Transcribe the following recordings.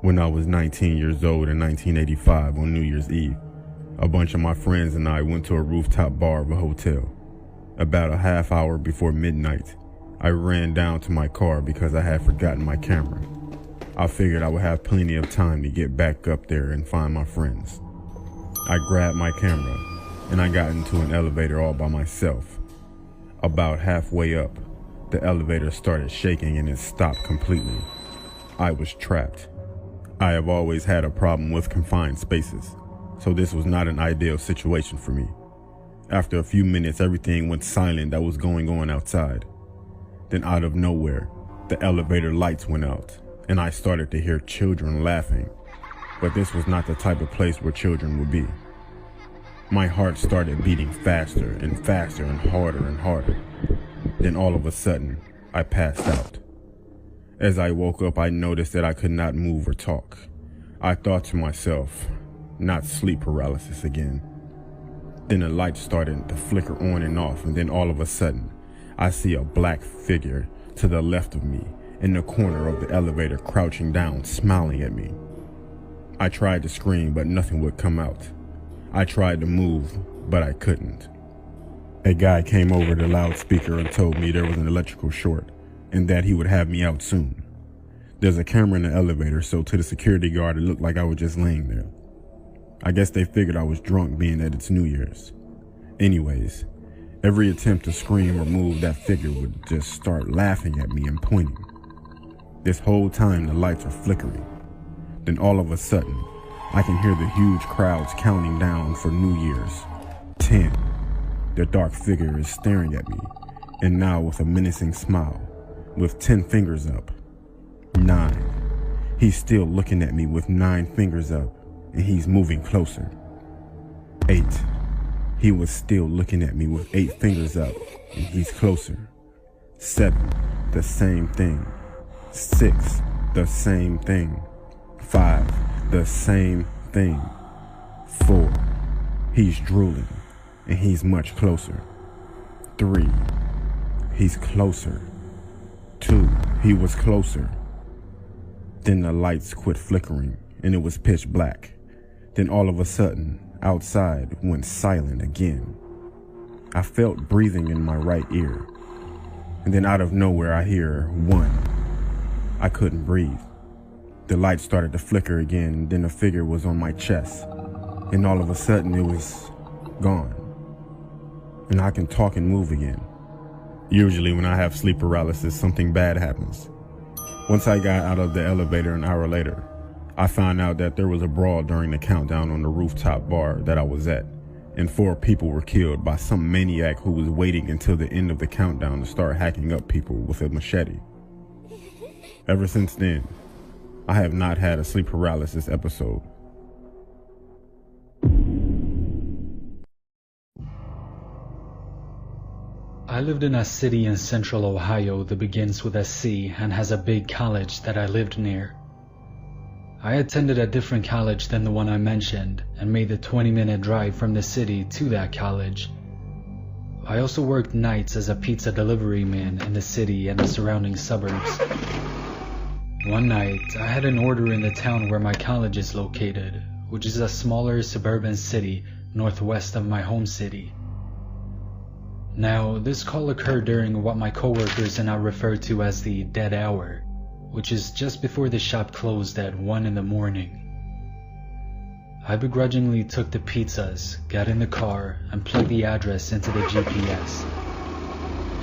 When I was 19 years old in 1985 on New Year's Eve, a bunch of my friends and I went to a rooftop bar of a hotel. About a half hour before midnight, I ran down to my car because I had forgotten my camera. I figured I would have plenty of time to get back up there and find my friends. I grabbed my camera and I got into an elevator all by myself. About halfway up, the elevator started shaking and it stopped completely. I was trapped. I have always had a problem with confined spaces, so this was not an ideal situation for me. After a few minutes, everything went silent that was going on outside. Then out of nowhere, the elevator lights went out, and I started to hear children laughing, but this was not the type of place where children would be. My heart started beating faster and faster and harder. Then all of a sudden, I passed out. As I woke up, I noticed that I could not move or talk. I thought to myself, not sleep paralysis again. Then the light started to flicker on and off, and then all of a sudden, I see a black figure to the left of me in the corner of the elevator, crouching down, smiling at me. I tried to scream, but nothing would come out. I tried to move, but I couldn't. A guy came over the loudspeaker and told me there was an electrical short and that he would have me out soon. There's a camera in the elevator, so to the security guard it looked like I was just laying there. I guess they figured I was drunk, being that it's New Year's. Anyways, every attempt to scream or move, that figure would just start laughing at me and pointing. This whole time the lights are flickering. Then all of a sudden, I can hear the huge crowds counting down for New Year's. 10. The dark figure is staring at me, and now with a menacing smile, with 10 fingers up. 9. He's still looking at me with 9 fingers up, and he's moving closer. 8. He was still looking at me with 8 fingers up, and he's closer. 7. The same thing. 6. The same thing. 5. The same thing. 4. He's drooling, and he's much closer. 3. He's closer. 2. He was closer. Then the lights quit flickering, and it was pitch black. Then all of a sudden, outside went silent again. I felt breathing in my right ear. And then out of nowhere I hear 1. I couldn't breathe. The light started to flicker again, and then the figure was on my chest. And all of a sudden it was gone. And I can talk and move again. Usually when I have sleep paralysis, something bad happens. Once I got out of the elevator an hour later, I found out that there was a brawl during the countdown on the rooftop bar that I was at, and 4 people were killed by some maniac who was waiting until the end of the countdown to start hacking up people with a machete. Ever since then, I have not had a sleep paralysis episode. I lived in a city in central Ohio that begins with a C and has a big college that I lived near. I attended a different college than the one I mentioned and made the 20-minute drive from the city to that college. I also worked nights as a pizza delivery man in the city and the surrounding suburbs. One night, I had an order in the town where my college is located, which is a smaller suburban city northwest of my home city. Now, this call occurred during what my coworkers and I refer to as the dead hour, which is just before the shop closed at 1 in the morning. I begrudgingly took the pizzas, got in the car, and plugged the address into the GPS.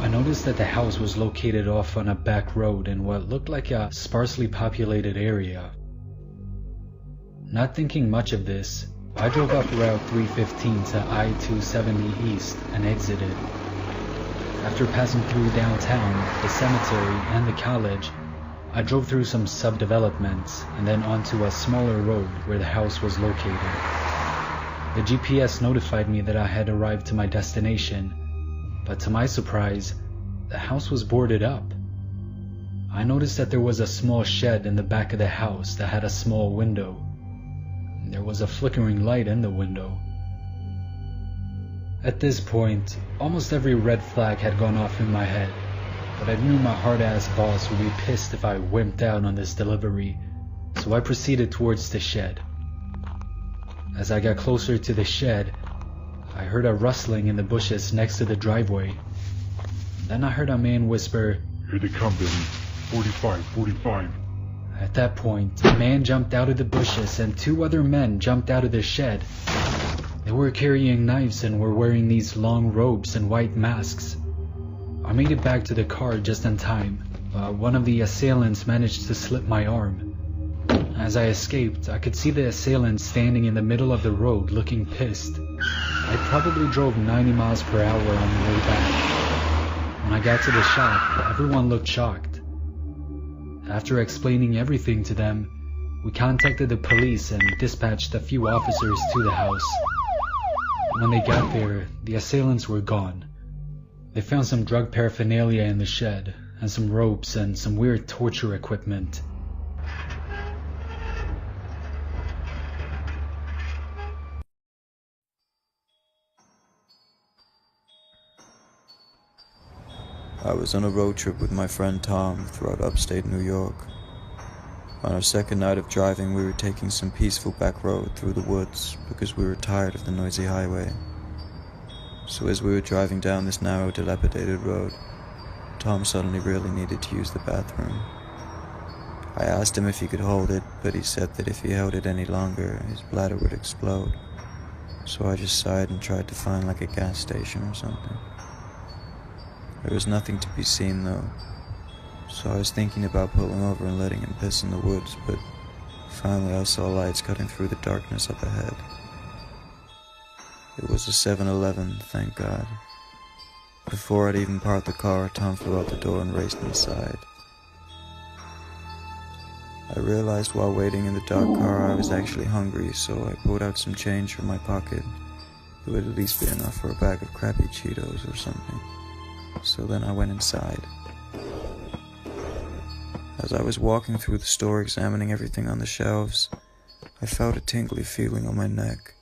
I noticed that the house was located off on a back road in what looked like a sparsely populated area. Not thinking much of this, I drove up Route 315 to I-270 East and exited. After passing through downtown, the cemetery, and the college, I drove through some subdevelopments and then onto a smaller road where the house was located. The GPS notified me that I had arrived to my destination, but to my surprise, the house was boarded up. I noticed that there was a small shed in the back of the house that had a small window. There was a flickering light in the window. At this point, almost every red flag had gone off in my head, but I knew my hard-ass boss would be pissed if I wimped out on this delivery, so I proceeded towards the shed. As I got closer to the shed, I heard a rustling in the bushes next to the driveway. Then I heard a man whisper, "Here they come, Billy. 45, 45. At that point, a man jumped out of the bushes and 2 other men jumped out of the shed. They were carrying knives and were wearing these long robes and white masks. I made it back to the car just in time, but one of the assailants managed to slip my arm. As I escaped, I could see the assailant standing in the middle of the road looking pissed. I probably drove 90 miles per hour on the way back. When I got to the shop, everyone looked shocked. After explaining everything to them, we contacted the police and dispatched a few officers to the house. When they got there, the assailants were gone. They found some drug paraphernalia in the shed, and some ropes and some weird torture equipment. I was on a road trip with my friend Tom throughout upstate New York. On our second night of driving, we were taking some peaceful back road through the woods because we were tired of the noisy highway. So as we were driving down this narrow, dilapidated road, Tom suddenly really needed to use the bathroom. I asked him if he could hold it, but he said that if he held it any longer, his bladder would explode. So I just sighed and tried to find like a gas station or something. There was nothing to be seen though, so I was thinking about pulling over and letting him piss in the woods, but finally I saw lights cutting through the darkness up ahead. It was a 7-Eleven, thank God. Before I'd even parked the car, Tom flew out the door and raced inside. I realized while waiting in the dark car I was actually hungry, so I pulled out some change from my pocket. It would at least be enough for a bag of crappy Cheetos or something. So then I went inside. As I was walking through the store examining everything on the shelves, I felt a tingly feeling on my neck,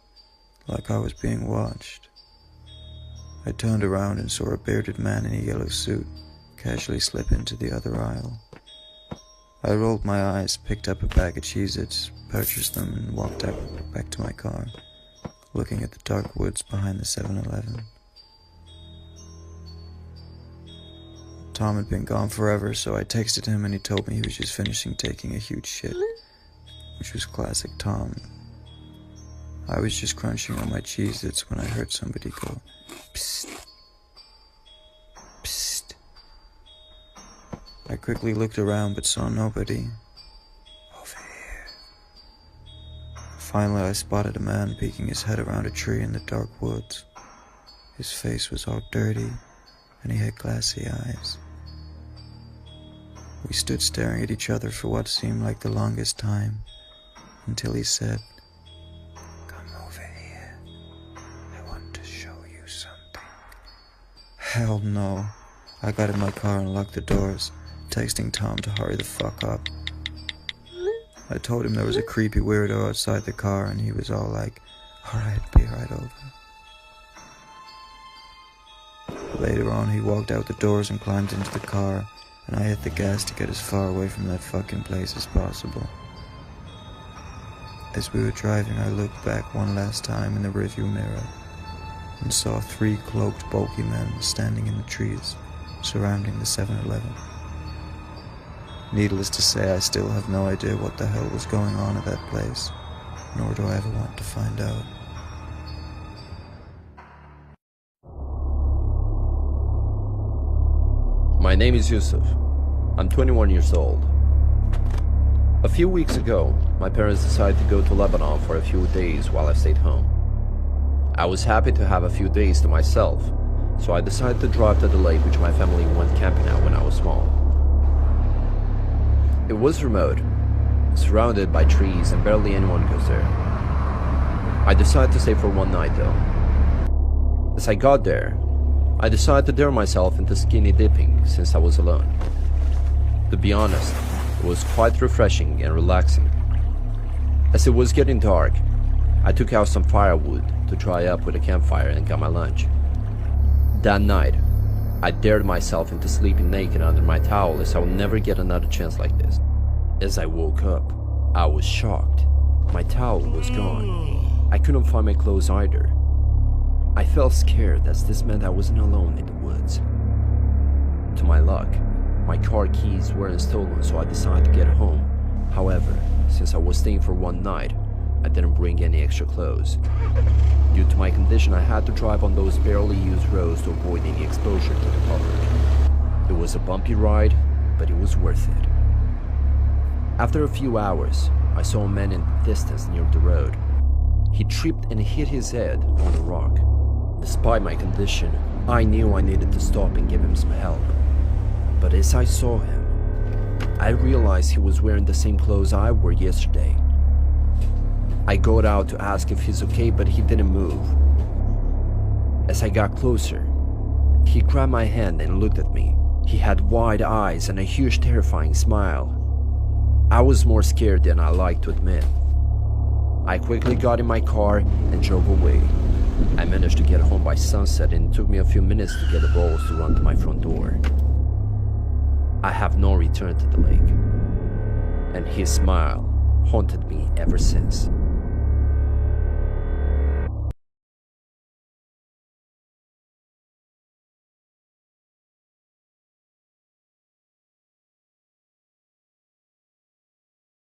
like I was being watched. I turned around and saw a bearded man in a yellow suit casually slip into the other aisle. I rolled my eyes, picked up a bag of Cheez-Its, purchased them, and walked out back to my car, looking at the dark woods behind the 7-Eleven. Tom had been gone forever, so I texted him and he told me he was just finishing taking a huge shit, which was classic Tom. I was just crunching on my Cheez-Its when I heard somebody go, "Psst, psst." I quickly looked around but saw nobody. Over here. Finally I spotted a man peeking his head around a tree in the dark woods. His face was all dirty and he had glassy eyes. We stood staring at each other for what seemed like the longest time, until he said, "Come over here. I want to show you something." Hell no. I got in my car and locked the doors, texting Tom to hurry the fuck up. I told him there was a creepy weirdo outside the car and he was all like, "Alright, be right over." Later on, he walked out the doors and climbed into the car, and I hit the gas to get as far away from that fucking place as possible. As we were driving, I looked back one last time in the rearview mirror and saw 3 cloaked, bulky men standing in the trees surrounding the 7-Eleven. Needless to say, I still have no idea what the hell was going on at that place, nor do I ever want to find out. My name is Yusuf. I'm 21 years old. A few weeks ago, my parents decided to go to Lebanon for a few days while I stayed home. I was happy to have a few days to myself, so I decided to drive to the lake which my family went camping at when I was small. It was remote, surrounded by trees and barely anyone goes there. I decided to stay for one night though. As I got there, I decided to dare myself into skinny dipping since I was alone. To be honest, it was quite refreshing and relaxing. As it was getting dark, I took out some firewood to dry up with a campfire and got my lunch. That night, I dared myself into sleeping naked under my towel as I would never get another chance like this. As I woke up, I was shocked. My towel was gone. I couldn't find my clothes either. I felt scared as this meant I wasn't alone in the woods. To my luck, my car keys weren't stolen, so I decided to get home. However, since I was staying for one night, I didn't bring any extra clothes. Due to my condition, I had to drive on those barely used roads to avoid any exposure to the public. It was a bumpy ride, but it was worth it. After a few hours, I saw a man in the distance near the road. He tripped and hit his head on a rock. Despite my condition, I knew I needed to stop and give him some help. But as I saw him, I realized he was wearing the same clothes I wore yesterday. I got out to ask if he's okay, but he didn't move. As I got closer, he grabbed my hand and looked at me. He had wide eyes and a huge, terrifying smile. I was more scared than I like to admit. I quickly got in my car and drove away. I managed to get home by sunset, and it took me a few minutes to get the balls to run to my front door. I have not returned to the lake, and his smile haunted me ever since.